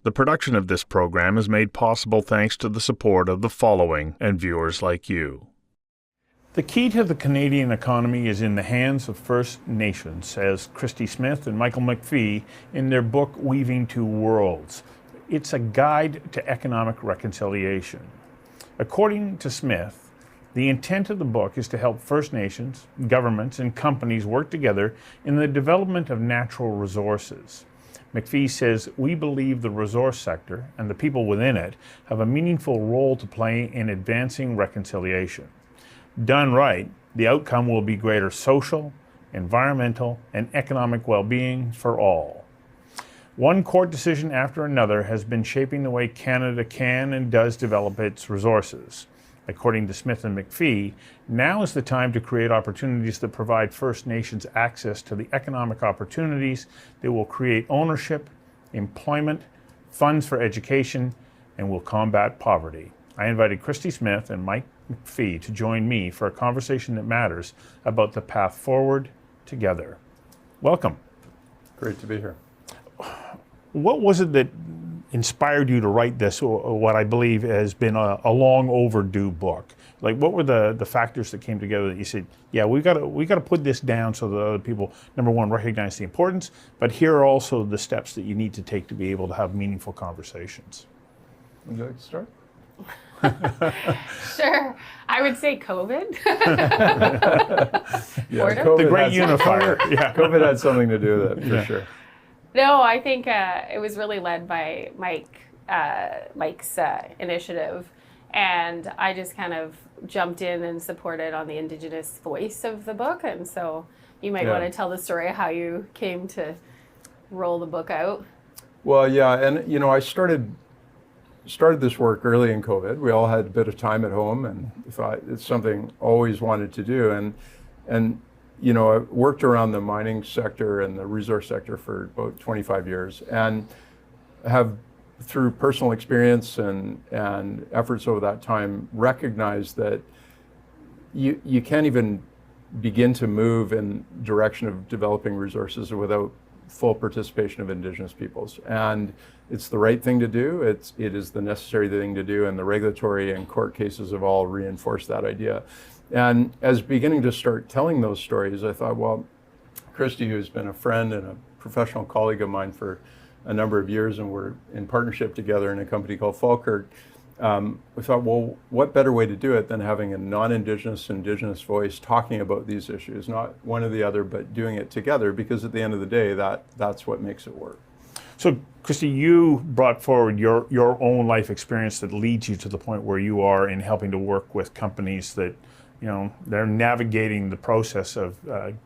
The production of this program is made possible thanks to the support of the following and viewers like you. The key to the Canadian economy is in the hands of First Nations, says Christy Smith and Michael McPhie in their book Weaving Two Worlds. It's a guide to economic reconciliation. According to Smith, the intent of the book is to help First Nations, governments, and companies work together in the development of natural resources. McPhie says, we believe the resource sector and the people within it have a meaningful role to play in advancing reconciliation. Done right, the outcome will be greater social, environmental, and economic well-being for all. One court decision after another has been shaping the way Canada can and does develop its resources. According to Smith and McPhie, now is the time to create opportunities that provide First Nations access to the economic opportunities that will create ownership, employment, funds for education, and will combat poverty. I invited Christy Smith and Mike McPhie to join me for a conversation that matters about the path forward together. Welcome. Great to be here. What was it that inspired you to write this, or what I believe has been a long overdue book? Like, what were the factors that came together that you said, yeah, we got to put this down so that other people, number one, recognize the importance, but here are also the steps that you need to take to be able to have meaningful conversations? Would you like to start? Sure. I would say COVID. Yeah, the great unifier. Yeah. COVID had something to do with it, for sure. No, I think it was really led by Mike's initiative. And I just kind of jumped in and supported on the Indigenous voice of the book. And so you might want to tell the story of how you came to roll the book out. Well, yeah, and I started this work early in COVID. We all had a bit of time at home, and thought it's something I always wanted to do. And I worked around the mining sector and the resource sector for about 25 years, and have, through personal experience and efforts over that time, recognized that you can't even begin to move in direction of developing resources without full participation of Indigenous peoples. And it's the right thing to do. It is the necessary thing to do, and the regulatory and court cases have all reinforced that idea. And as beginning to start telling those stories, I thought, well, Christy, who's been a friend and a professional colleague of mine for a number of years, and we're in partnership together in a company called Falkirk, we thought, well, what better way to do it than having a non-Indigenous, Indigenous voice talking about these issues, not one or the other, but doing it together, because at the end of the day, that's what makes it work. So, Christy, you brought forward your own life experience that leads you to the point where you are in helping to work with companies that, they're navigating the process of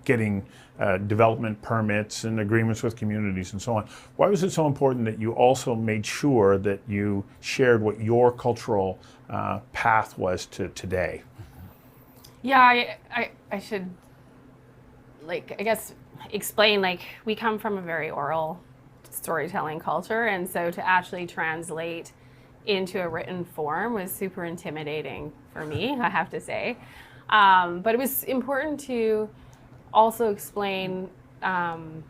getting development permits and agreements with communities and so on. Why was it so important that you also made sure that you shared what your cultural path was to today? Yeah, I should, I guess, explain, we come from a very oral storytelling culture, and so to actually translate into a written form was super intimidating for me, I have to say. But it was important to also explain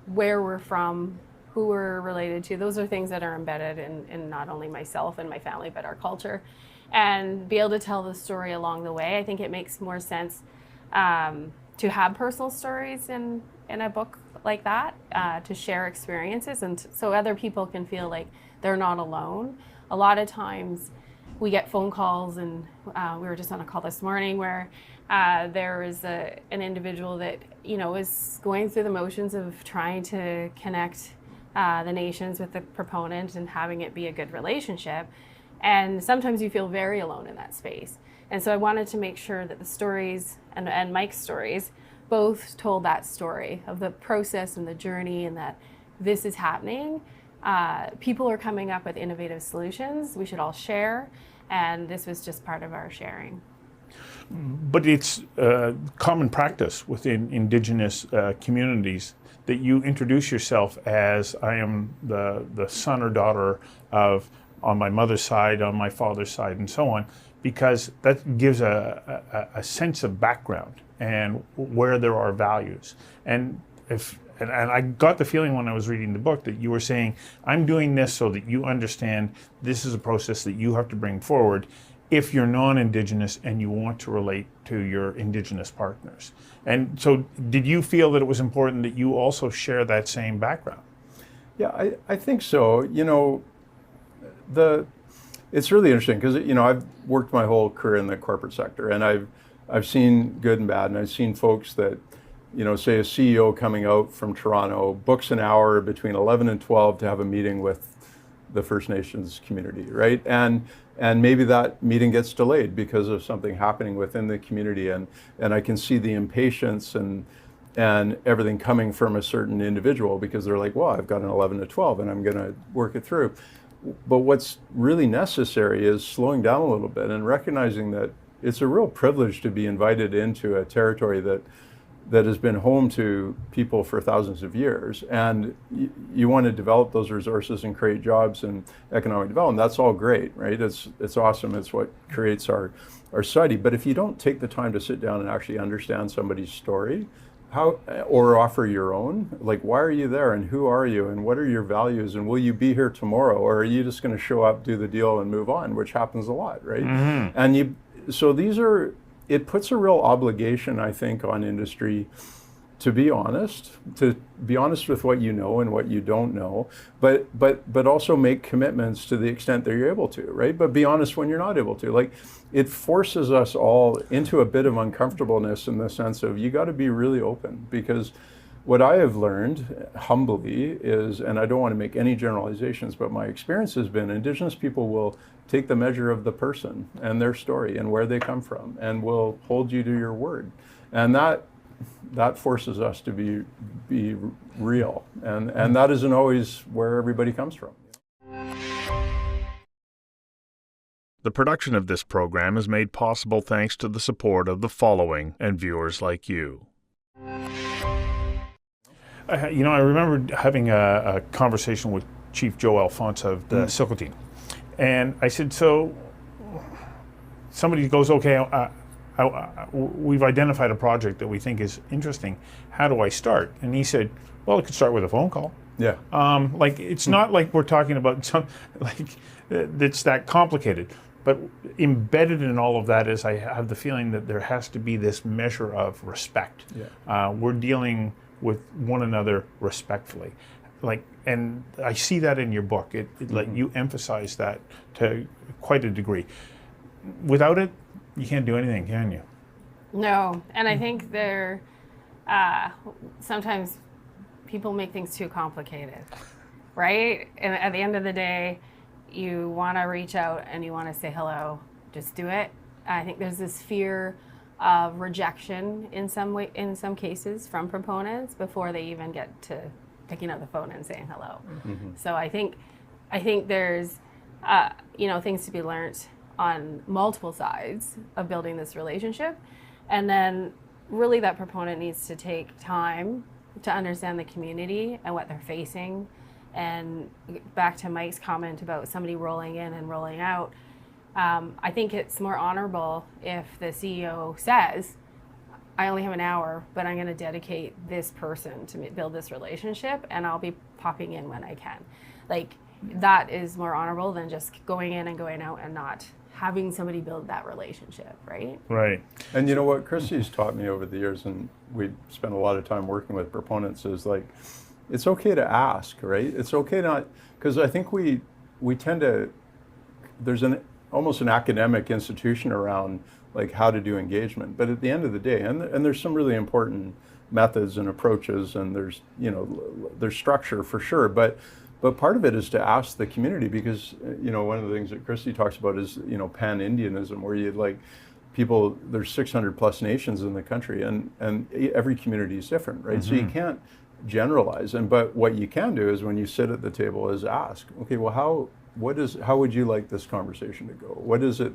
where we're from, who we're related to. Those are things that are embedded in not only myself and my family, but our culture. And be able to tell the story along the way. I think it makes more sense to have personal stories in a book like that, to share experiences, and so other people can feel like they're not alone. A lot of times we get phone calls, and we were just on a call this morning where there was an individual that is going through the motions of trying to connect the nations with the proponent and having it be a good relationship, and sometimes you feel very alone in that space. And so I wanted to make sure that the stories and Mike's stories both told that story of the process and the journey, and that this is happening. People are coming up with innovative solutions we should all share, and this was just part of our sharing. But it's common practice within Indigenous communities that you introduce yourself as, I am the son or daughter of, on my mother's side, on my father's side, and so on, because that gives a sense of background and where there are values. And if and I got the feeling when I was reading the book that you were saying, I'm doing this so that you understand this is a process that you have to bring forward if you're non-Indigenous and you want to relate to your Indigenous partners. And so did you feel that it was important that you also share that same background? Yeah, I think so. You know, it's really interesting because, you know, I've worked my whole career in the corporate sector, and I've seen good and bad, and I've seen folks that, you know, say a CEO coming out from Toronto books an hour between 11 and 12 to have a meeting with the First Nations community, right? And maybe that meeting gets delayed because of something happening within the community, and I can see the impatience and everything coming from a certain individual because they're like, well, I've got an 11 to 12 and I'm going to work it through. But what's really necessary is slowing down a little bit and recognizing that it's a real privilege to be invited into a territory that has been home to people for thousands of years, and you want to develop those resources and create jobs and economic development. That's all great, right? It's awesome. It's what creates our society. But if you don't take the time to sit down and actually understand somebody's story, or offer your own, like, why are you there and who are you and what are your values and will you be here tomorrow, or are you just going to show up, do the deal and move on, which happens a lot, right? Mm-hmm. And it puts a real obligation, I think, on industry to be honest with what you know and what you don't know, but also make commitments to the extent that you're able to, right? But be honest when you're not able to. Like, it forces us all into a bit of uncomfortableness in the sense of you got to be really open, because what I have learned humbly is, and I don't want to make any generalizations, but my experience has been Indigenous people will take the measure of the person and their story and where they come from and will hold you to your word. And that forces us to be real. And that isn't always where everybody comes from. The production of this program is made possible thanks to the support of the following and viewers like you. I remember having a conversation with Chief Joe Alphonse of the Silcotin. And I said, so somebody goes, okay, we've identified a project that we think is interesting. How do I start? And he said, well, it could start with a phone call. Yeah. It's not like we're talking about that's that complicated. But embedded in all of that is I have the feeling that there has to be this measure of respect. Yeah. We're dealing with one another respectfully. And I see that in your book. You emphasize that to quite a degree. Without it, you can't do anything, can you? No, and I think sometimes people make things too complicated, right? And at the end of the day, you want to reach out and you want to say hello, just do it. I think there's this fear of rejection in some cases from proponents before they even get to picking up the phone and saying hello. Mm-hmm. So I think there's things to be learned on multiple sides of building this relationship, and then really that proponent needs to take time to understand the community and what they're facing. And back to Mike's comment about somebody rolling in and rolling out, I think it's more honorable if the CEO says, I only have an hour, but I'm going to dedicate this person to build this relationship, and I'll be popping in when I can. That is more honorable than just going in and going out and not having somebody build that relationship, right? Right. And you know what Christy's taught me over the years, and we spent a lot of time working with proponents, is it's okay to ask, right? It's okay not, because I think we tend to, there's almost an academic institution around how to do engagement, but at the end of the day, and there's some really important methods and approaches, and there's structure for sure, but part of it is to ask the community, because one of the things that Christy talks about is pan-Indianism, where you people, there's 600 plus nations in the country, and every community is different, right? Mm-hmm. So you can't generalize, but what you can do is when you sit at the table is ask, okay, well, how would you like this conversation to go? What is it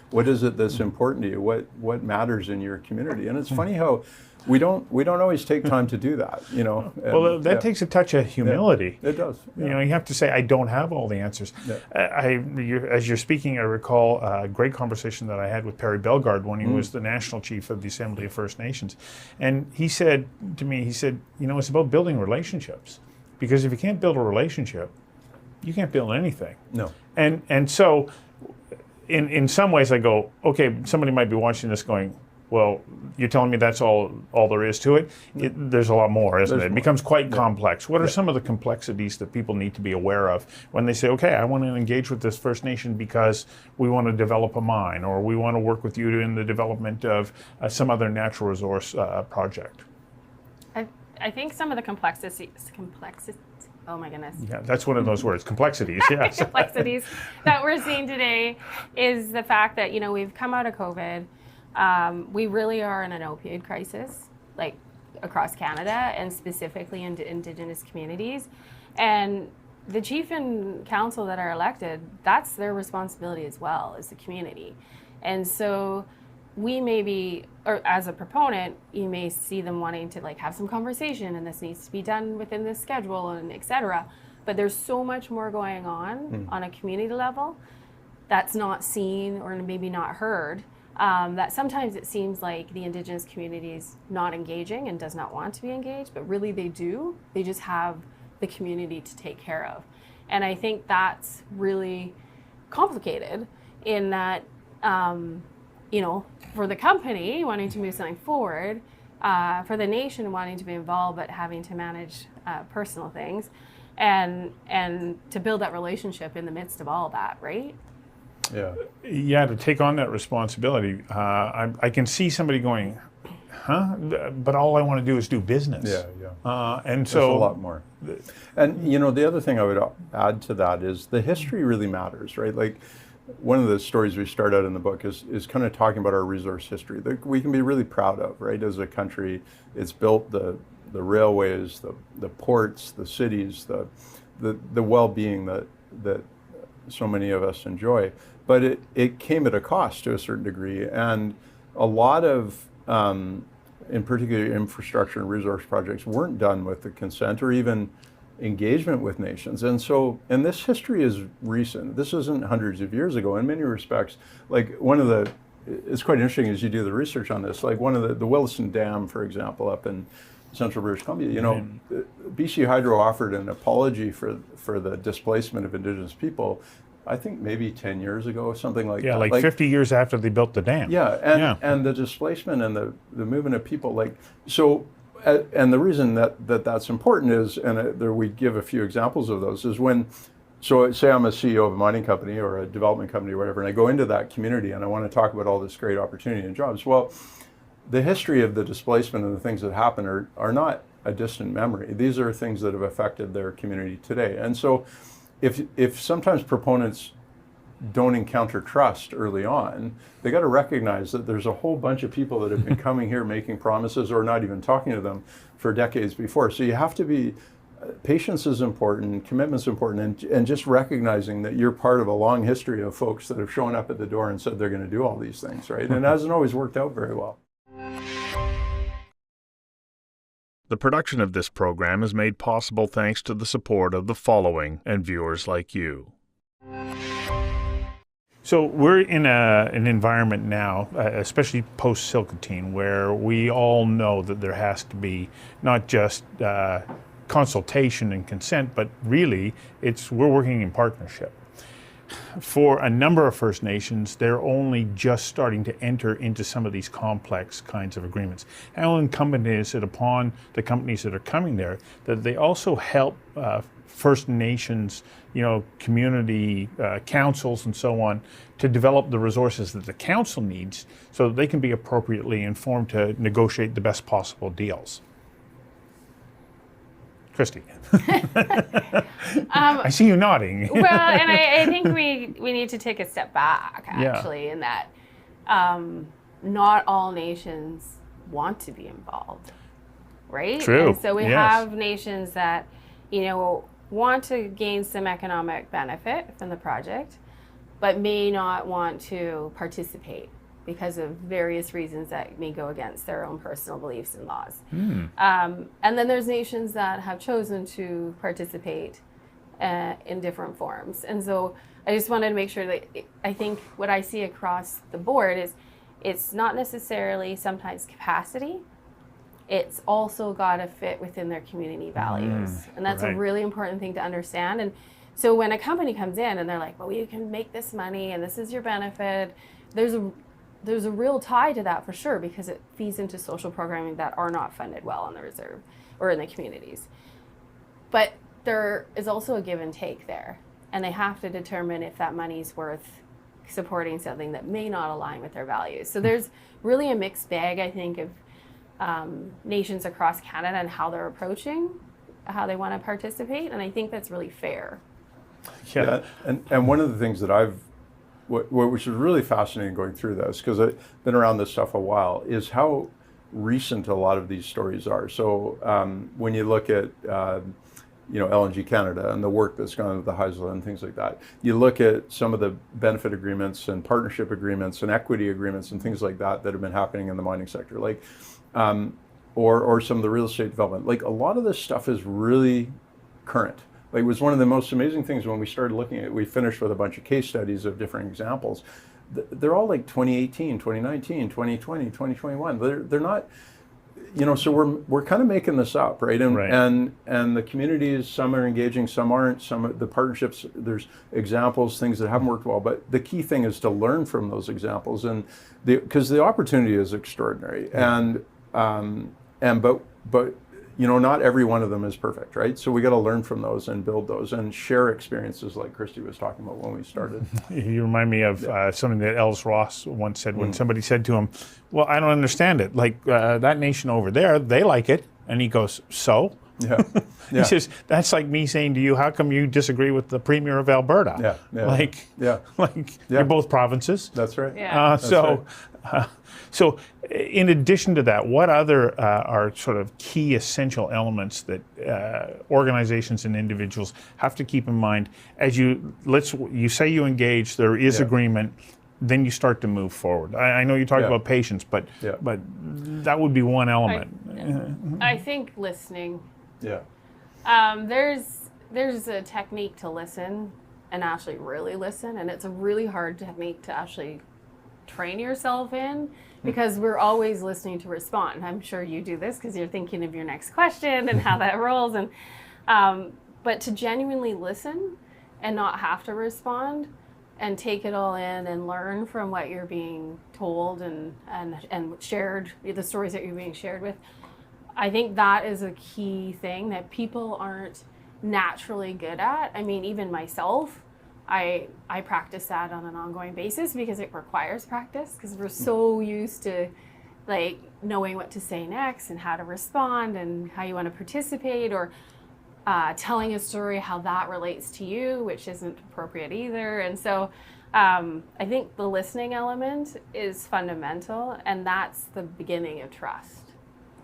what is it that's important to you? What matters in your community? And it's funny how we don't always take time to do that, you know. And, well, that takes a touch of humility. Yeah, it does. Yeah. You know, you have to say, I don't have all the answers. Yeah. As you're speaking, I recall a great conversation that I had with Perry Bellegarde when he was the national chief of the Assembly of First Nations. And he said to me, you know, it's about building relationships. Because if you can't build a relationship, you can't build anything. No. And so in some ways I go, okay, somebody might be watching this going, well, you're telling me that's all there is to it? There's a lot more, isn't it? It becomes quite complex. What are some of the complexities that people need to be aware of when they say, okay, I want to engage with this First Nation because we want to develop a mine, or we want to work with you in the development of some other natural resource project? I think some of the complexities, oh my goodness. Yeah, that's one of those words, complexities, yes. Complexities that we're seeing today is the fact that, you know, we've come out of COVID. We really are in an opioid crisis, like across Canada and specifically in Indigenous communities. And the chief and council that are elected, that's their responsibility as well as the community. And so we may be, or as a proponent, you may see them wanting to like have some conversation and this needs to be done within this schedule and et cetera. But there's so much more going on a community level that's not seen or maybe not heard. That sometimes it seems like the Indigenous community is not engaging and does not want to be engaged, but really they do. They just have the community to take care of. And I think that's really complicated in that, you know, for the company wanting to move something forward, for the nation wanting to be involved but having to manage personal things, and to build that relationship in the midst of all that, right? Yeah, to take on that responsibility. I can see somebody going, huh? But all I want to do is do business. And so there's a lot more. And you know, the other thing I would add to that is the history really matters, right? Like one of the stories we start out in the book is kind of talking about our resource history that we can be really proud of, right? As a country, it's built the railways, the ports, the cities, the well-being that so many of us enjoy. But it came at a cost to a certain degree, and a lot of, in particular, infrastructure and resource projects weren't done with the consent or even engagement with nations. And so, and this history is recent. This isn't hundreds of years ago. In many respects, like it's quite interesting as you do the research on this, like one of the Williston Dam, for example, up in Central British Columbia, you know, BC Hydro offered an apology for the displacement of Indigenous people, I think maybe 10 years ago, something like that. Yeah, like 50 years after they built the dam. And the displacement and the movement of people, like, so, and the reason that's important is, and there we give a few examples of those, is when, so say I'm a CEO of a mining company or a development company or whatever, and I go into that community and I want to talk about all this great opportunity and jobs. Well, the history of the displacement and the things that happen are not a distant memory. These are things that have affected their community today. And so if sometimes proponents don't encounter trust early on, they got to recognize that there's a whole bunch of people that have been coming here making promises or not even talking to them for decades before. So you have to be, patience is important, commitment's important, and just recognizing that you're part of a long history of folks that have shown up at the door and said they're going to do all these things, right? And it hasn't always worked out very well. The production of this program is made possible thanks to the support of the following and viewers like you. So we're in an environment now, especially post-Silcoteen, where we all know that there has to be not just consultation and consent, but really we're working in partnership. For a number of First Nations, they're only just starting to enter into some of these complex kinds of agreements. How incumbent is it upon the companies that are coming there that they also help First Nations, you know, community councils and so on to develop the resources that the council needs so that they can be appropriately informed to negotiate the best possible deals? Christy. I see you nodding. Well, and I think we need to take a step back, actually, in that not all nations want to be involved, right? True. And so we have nations that, you know, want to gain some economic benefit from the project, but may not want to participate because of various reasons that may go against their own personal beliefs and laws. And then there's nations that have chosen to participate in different forms. And so I just wanted to make sure that I think what I see across the board is it's not necessarily sometimes capacity, it's also got to fit within their community values. And that's a really important thing to understand. And so when a company comes in and they're like, well, you can make this money and this is your benefit, there's a real tie to that for sure, because it feeds into social programming that are not funded well on the reserve or in the communities. But there is also a give and take there, and they have to determine if that money's worth supporting something that may not align with their values. So there's really a mixed bag, I think, of nations across Canada and how they're approaching how they want to participate, and I think that's really fair. Yeah, and one of the things that which is really fascinating going through this, because I've been around this stuff a while, is how recent a lot of these stories are. So when you look at LNG Canada and the work that's gone with the Haisla and things like that, you look at some of the benefit agreements and partnership agreements and equity agreements and things like that that have been happening in the mining sector, like or some of the real estate development. Like, a lot of this stuff is really current. Like, it was one of the most amazing things when we started looking at it. We finished with a bunch of case studies of different examples. They're all like 2018, 2019, 2020, 2021. They're not, so we're kind of making this up, right? And the communities, some are engaging, some aren't. Some of the partnerships, there's examples, things that haven't worked well. But the key thing is to learn from those examples, and because the opportunity is extraordinary. But not every one of them is perfect, right? So we got to learn from those and build those and share experiences, like Christy was talking about when we started. You remind me of something that Els Ross once said when somebody said to him, well, I don't understand it. Like, that nation over there, they like it. And he goes, so? Yeah. He says, that's like me saying to you, how come you disagree with the Premier of Alberta? You're both provinces. That's right. Yeah. So in addition to that, what other are sort of key essential elements that organizations and individuals have to keep in mind as you say you engage, there is agreement, then you start to move forward? I know you talked about patience, but that would be one element. I think listening. Yeah. There's a technique to listen and actually really listen, and it's a really hard technique to actually train yourself in, because we're always listening to respond. I'm sure you do this because you're thinking of your next question and how that rolls. And but to genuinely listen and not have to respond and take it all in and learn from what you're being told and shared, the stories that you're being shared with, I think that is a key thing that people aren't naturally good at. I mean, even myself, I practice that on an ongoing basis because it requires practice, because we're so used to like knowing what to say next and how to respond and how you want to participate, or telling a story, how that relates to you, which isn't appropriate either. And so I think the listening element is fundamental, and that's the beginning of trust,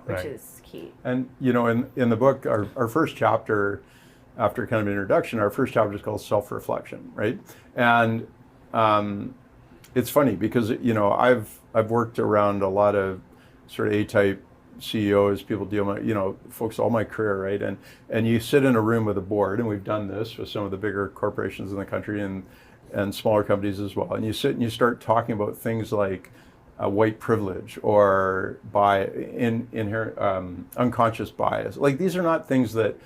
which is key. And in the book, our first chapter, after kind of an introduction, our first chapter is called Self-Reflection, right? And it's funny because I've worked around a lot of sort of A-type CEOs, people deal with, folks all my career, right? And you sit in a room with a board, and we've done this with some of the bigger corporations in the country and smaller companies as well. And you sit and you start talking about things like white privilege or inherent unconscious bias. Like, these are not things that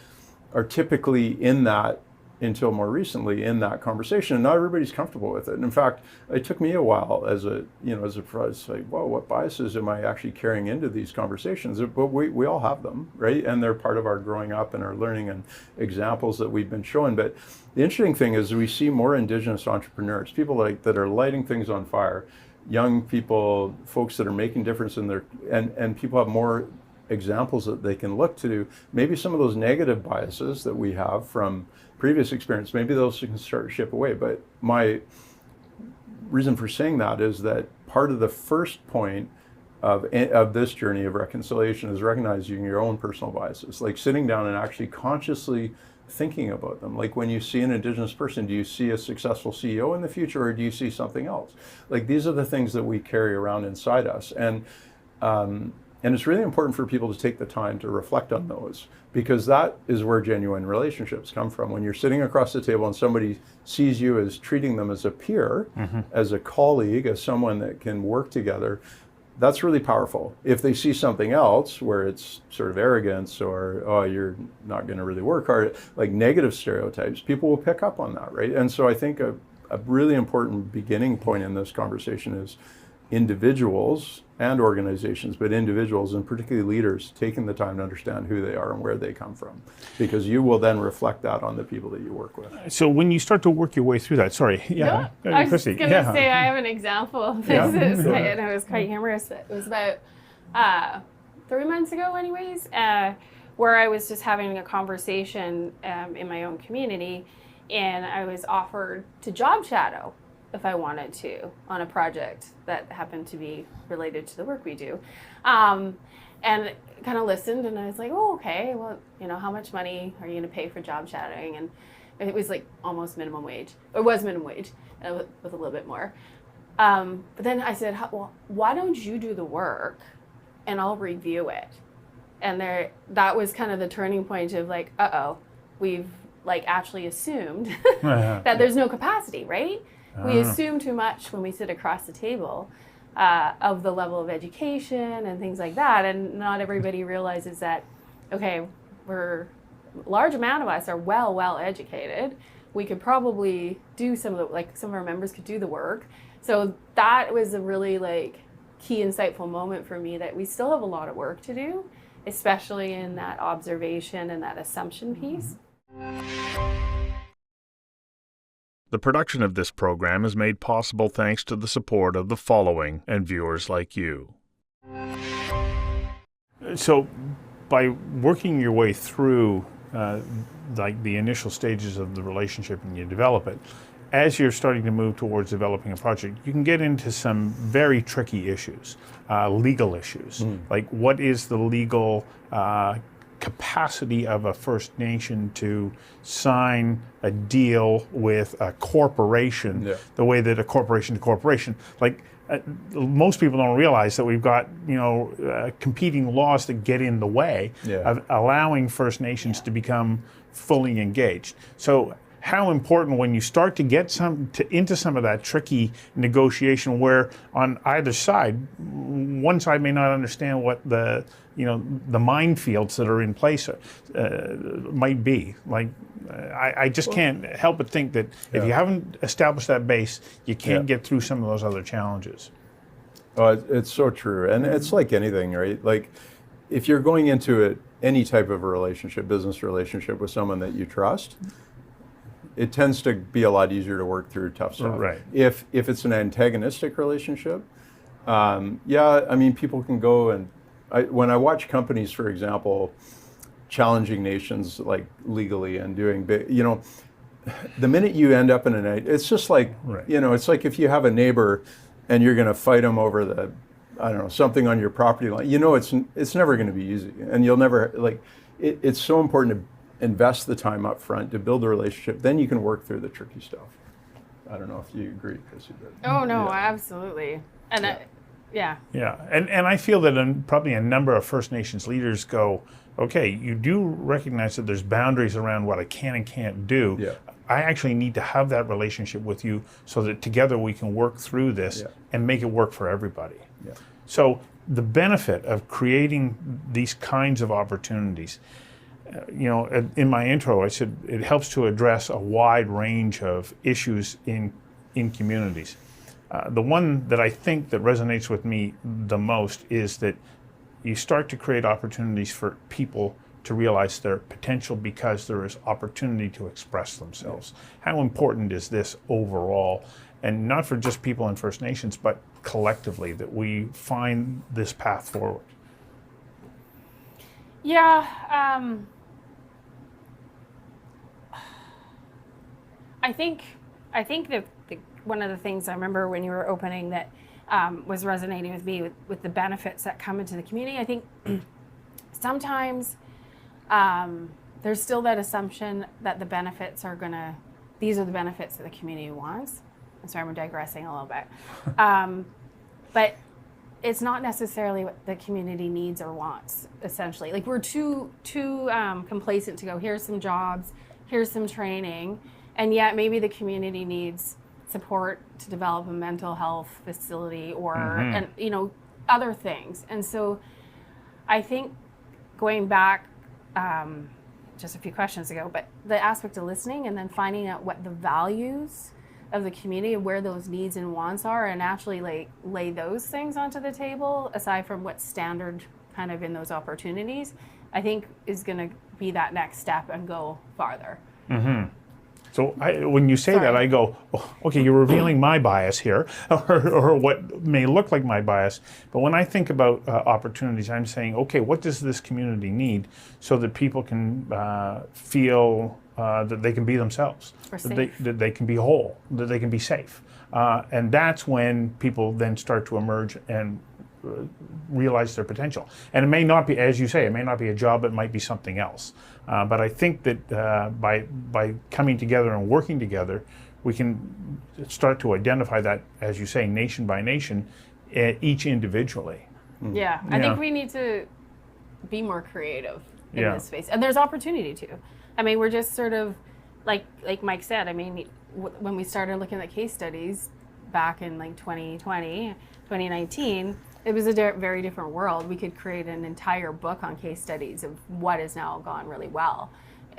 are typically in that, until more recently, in that conversation, and not everybody's comfortable with it. And in fact, it took me a while as a like, whoa, what biases am I actually carrying into these conversations? But we all have them, right? And they're part of our growing up and our learning and examples that we've been shown. But the interesting thing is we see more Indigenous entrepreneurs, people that are lighting things on fire, young people, folks that are making difference in their, and people have more examples that they can look to. Maybe some of those negative biases that we have from previous experience, maybe those can start to chip away. But my reason for saying that is that part of the first point of this journey of reconciliation is recognizing your own personal biases, like sitting down and actually consciously thinking about them. Like when you see an Indigenous person, do you see a successful CEO in the future, or do you see something else? Like these are the things that we carry around inside us. And it's really important for people to take the time to reflect on those, because that is where genuine relationships come from. When you're sitting across the table and somebody sees you as treating them as a peer, as a colleague, as someone that can work together, that's really powerful. If they see something else where it's sort of arrogance or, oh, you're not going to really work hard, like negative stereotypes, people will pick up on that, right? And so I think a really important beginning point in this conversation is individuals and organizations, but individuals and particularly leaders taking the time to understand who they are and where they come from, because you will then reflect that on the people that you work with. So when you start to work your way through that, sorry, I was Christy, just going to say I have an example of this, and it was quite humorous. It was about 3 months ago anyways, where I was just having a conversation in my own community, and I was offered to job shadow if I wanted to on a project that happened to be related to the work we do. And kind of listened, and I was like, oh, okay, well, how much money are you going to pay for job shadowing? And it was like almost minimum wage. It was minimum wage, with a little bit more. But then I said, well, why don't you do the work and I'll review it? And that was kind of the turning point of like, we've like actually assumed that there's no capacity, right? We assume too much when we sit across the table of the level of education and things like that, and not everybody realizes that, okay, a large amount of us are well educated. We could probably do some of our members could do the work. So that was a really key insightful moment for me, that we still have a lot of work to do, especially in that observation and that assumption piece. The production of this program is made possible thanks to the support of the following and viewers like you. So, by working your way through the initial stages of the relationship and you develop it, as you're starting to move towards developing a project, you can get into some very tricky issues, legal issues. Like, what is the legal capacity of a First Nation to sign a deal with a corporation, the way that a corporation to corporation, most people don't realize that we've got competing laws that get in the way of allowing First Nations to become fully engaged. So how important, when you start to get into some of that tricky negotiation, where on either side, one side may not understand what the minefields that are in place might be. I just can't help but think that if you haven't established that base, you can't get through some of those other challenges. Oh, it's so true. And it's like anything, right? Like if you're going into any type of a relationship, business relationship with someone that you trust, it tends to be a lot easier to work through tough stuff. Right. If it's an antagonistic relationship, people can go and when I watch companies, for example, challenging nations legally and doing big, the minute you end up in it's just like, it's like if you have a neighbor and you're going to fight them over something on your property line, it's never going to be easy, and you'll never it's so important to invest the time up front to build a relationship. Then you can work through the tricky stuff. I don't know if you agree, Christy. Oh no, absolutely. And and I feel that probably a number of First Nations leaders go, okay, you do recognize that there's boundaries around what I can and can't do. I actually need to have that relationship with you so that together we can work through this and make it work for everybody. So the benefit of creating these kinds of opportunities, in my intro, I said it helps to address a wide range of issues in communities. The one that I think that resonates with me the most is that you start to create opportunities for people to realize their potential because there is opportunity to express themselves. How important is this overall? And not for just people in First Nations, but collectively, that we find this path forward. I think that one of the things I remember when you were opening that was resonating with me with the benefits that come into the community. I think sometimes there's still that assumption that the benefits are these are the benefits that the community wants. I'm sorry, I'm digressing a little bit. But it's not necessarily what the community needs or wants, essentially. Like, we're too complacent to go, here's some jobs, here's some training, and yet maybe the community needs support to develop a mental health facility or and other things. And so I think going back just a few questions ago, but the aspect of listening and then finding out what the values of the community and where those needs and wants are, and actually lay those things onto the table aside from what's standard kind of in those opportunities, I think is going to be that next step and go farther. So when you say that, I go, oh, okay, you're revealing my bias here, or what may look like my bias. But when I think about opportunities, I'm saying, okay, what does this community need so that people can feel that they can be themselves, that they can be whole, that they can be safe. And that's when people then start to emerge and realize their potential. And it may not be, as you say, it may not be a job, it might be something else. But I think that by coming together and working together, we can start to identify that, as you say, nation by nation, each individually. Yeah, I think we need to be more creative in this space. And there's opportunity too. I mean, we're just sort of, like Mike said, I mean, when we started looking at case studies back in like 2020, 2019, it was a very different world. We could create an entire book on case studies of what has now gone really well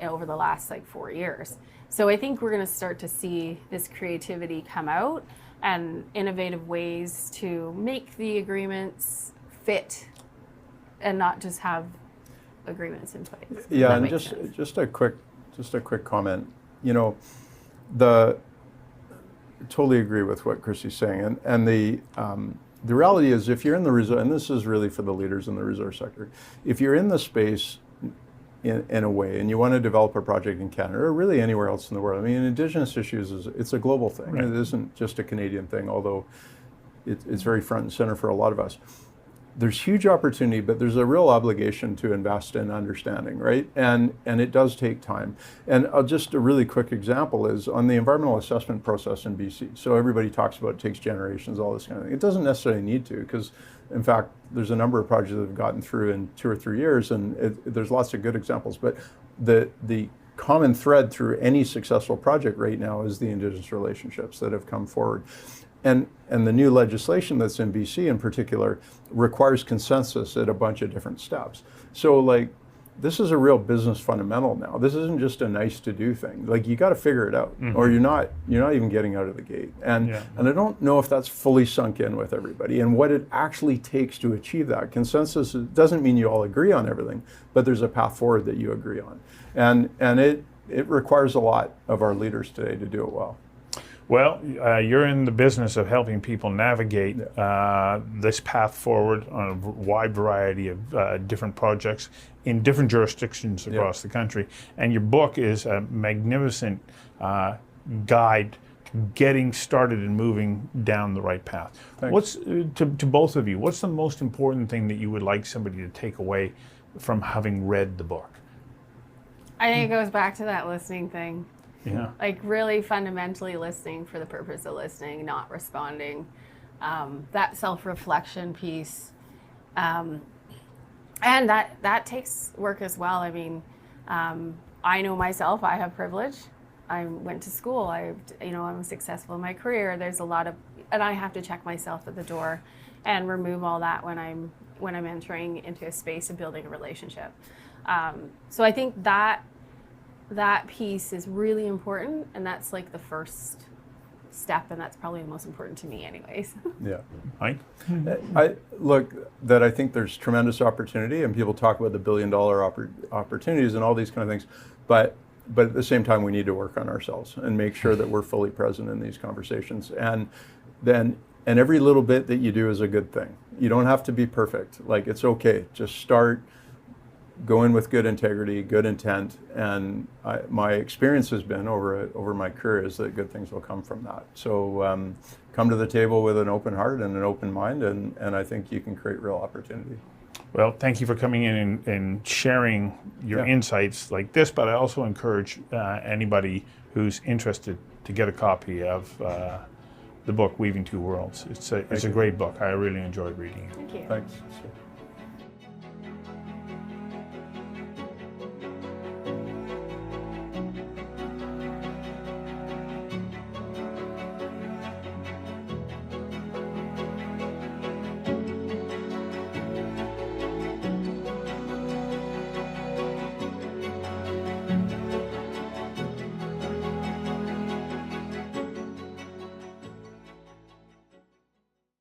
over the last like 4 years. So I think we're going to start to see this creativity come out and innovative ways to make the agreements fit and not just have agreements in place. Yeah, and just a quick comment. You know, totally agree with what Christy's saying, and the reality is, if you're in the resource, and this is really for the leaders in the resource sector, if you're in the space in a way, and you want to develop a project in Canada or really anywhere else in the world, I mean, Indigenous issues it's a global thing. Right. It isn't just a Canadian thing, although it's very front and center for a lot of us. There's huge opportunity, but there's a real obligation to invest in understanding, right? And it does take time. And just a really quick example is on the environmental assessment process in BC. So everybody talks about it takes generations, all this kind of thing. It doesn't necessarily need to, because in fact, there's a number of projects that have gotten through in 2 or 3 years, and there's lots of good examples. But the common thread through any successful project right now is the Indigenous relationships that have come forward. And the new legislation that's in BC in particular requires consensus at a bunch of different steps. So like, this is a real business fundamental now. This isn't just a nice to do thing. Like, you got to figure it out, or you're not even getting out of the gate. And I don't know if that's fully sunk in with everybody and what it actually takes to achieve that. Consensus doesn't mean you all agree on everything, but there's a path forward that you agree on. And it requires a lot of our leaders today to do it well. Well, you're in the business of helping people navigate this path forward on a wide variety of different projects in different jurisdictions across the country. And your book is a magnificent guide to getting started and moving down the right path. Thanks. What's to both of you, what's the most important thing that you would like somebody to take away from having read the book? I think it goes back to that listening thing. Yeah. Like, really fundamentally listening for the purpose of listening, not responding. That self-reflection piece. And that takes work as well. I mean, I know myself, I have privilege. I went to school. I'm successful in my career. There's a lot of, and I have to check myself at the door and remove all that when I'm entering into a space of building a relationship. So I think that piece is really important, and that's like the first step, and that's probably the most important to me anyways. Yeah. Mike? I think there's tremendous opportunity, and people talk about the $1 billion opportunities and all these kind of things, but at the same time we need to work on ourselves and make sure that we're fully present in these conversations. And every little bit that you do is a good thing. You don't have to be perfect. Like, it's okay. Just start. Go in with good integrity, good intent, and my experience has been over my career is that good things will come from that. So come to the table with an open heart and an open mind, and I think you can create real opportunity. Well, thank you for coming in and sharing your insights like this, but I also encourage anybody who's interested to get a copy of the book, Weaving Two Worlds. It's a great book. I really enjoyed reading it. Thank you. Thanks.